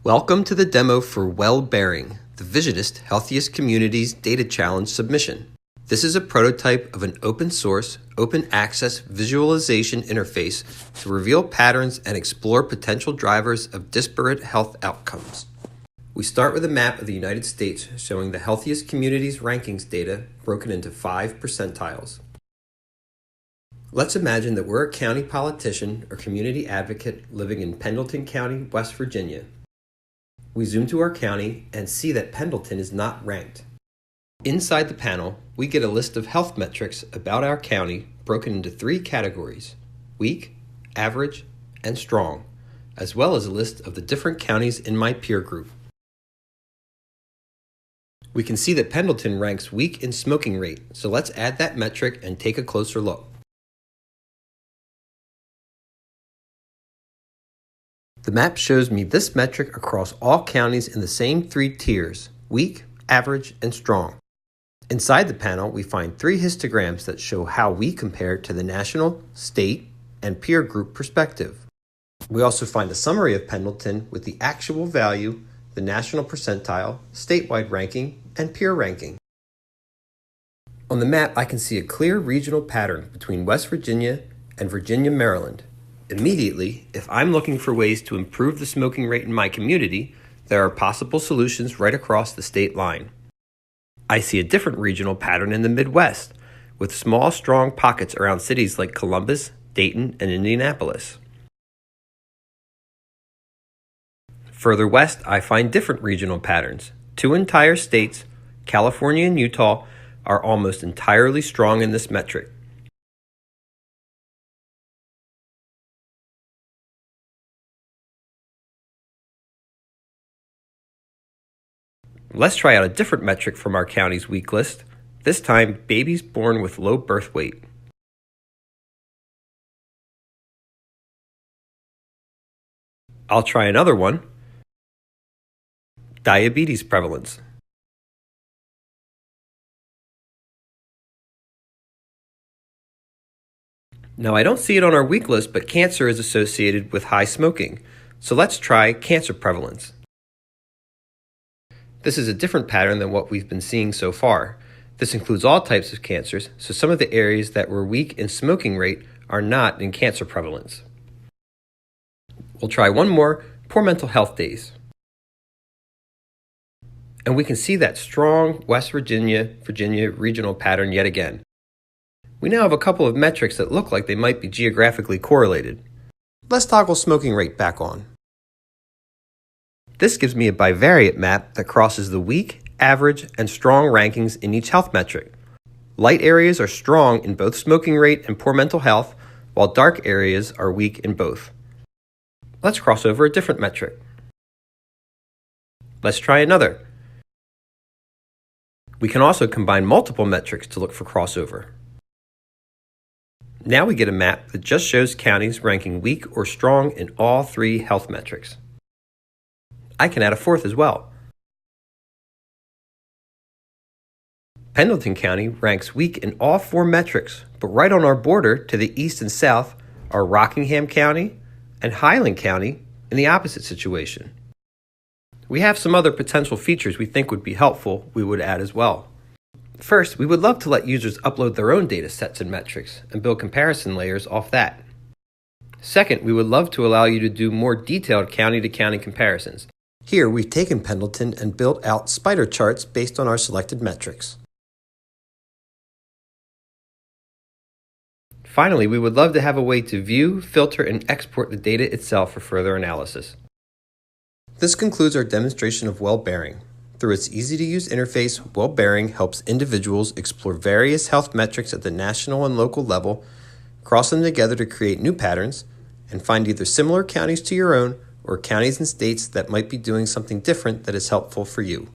Welcome to the demo for WellBearing, the Visionist Healthiest Communities Data Challenge submission. This is a prototype of an open source, open access visualization interface to reveal patterns and explore potential drivers of disparate health outcomes. We start with a map of the United States showing the healthiest communities rankings data broken into 5 percentiles. Let's imagine that we're a county politician or community advocate living in Pendleton County, West Virginia. We zoom to our county and see that Pendleton is not ranked. Inside the panel, we get a list of health metrics about our county broken into 3 categories: weak, average, and strong, as well as a list of the different counties in my peer group. We can see that Pendleton ranks weak in smoking rate, so let's add that metric and take a closer look. The map shows me this metric across all counties in the same 3 tiers: weak, average, and strong. Inside the panel, we find 3 histograms that show how we compare to the national, state, and peer group perspective. We also find a summary of Pendleton with the actual value, the national percentile, statewide ranking, and peer ranking. On the map, I can see a clear regional pattern between West Virginia and Virginia, Maryland. Immediately, if I'm looking for ways to improve the smoking rate in my community, there are possible solutions right across the state line. I see a different regional pattern in the Midwest, with small, strong pockets around cities like Columbus, Dayton, and Indianapolis. Further west, I find different regional patterns. 2 entire states, California and Utah, are almost entirely strong in this metric. Let's try out a different metric from our county's weak list, this time babies born with low birth weight. I'll try another one, diabetes prevalence. Now I don't see it on our weak list, but cancer is associated with high smoking, so let's try cancer prevalence. This is a different pattern than what we've been seeing so far. This includes all types of cancers, so some of the areas that were weak in smoking rate are not in cancer prevalence. We'll try one more, poor mental health days. And we can see that strong West Virginia regional pattern yet again. We now have a couple of metrics that look like they might be geographically correlated. Let's toggle smoking rate back on. This gives me a bivariate map that crosses the weak, average, and strong rankings in each health metric. Light areas are strong in both smoking rate and poor mental health, while dark areas are weak in both. Let's cross over a different metric. Let's try another. We can also combine multiple metrics to look for crossover. Now we get a map that just shows counties ranking weak or strong in all 3 health metrics. I can add a 4th as well. Pendleton County ranks weak in all 4 metrics, but right on our border to the east and south are Rockingham County and Highland County in the opposite situation. We have some other potential features we think would be helpful we would add as well. First, we would love to let users upload their own data sets and metrics and build comparison layers off that. Second, we would love to allow you to do more detailed county-to-county comparisons. Here, we've taken Pendleton and built out spider charts based on our selected metrics. Finally, we would love to have a way to view, filter, and export the data itself for further analysis. This concludes our demonstration of WellBearing. Through its easy-to-use interface, WellBearing helps individuals explore various health metrics at the national and local level, cross them together to create new patterns, and find either similar counties to your own or counties and states that might be doing something different that is helpful for you.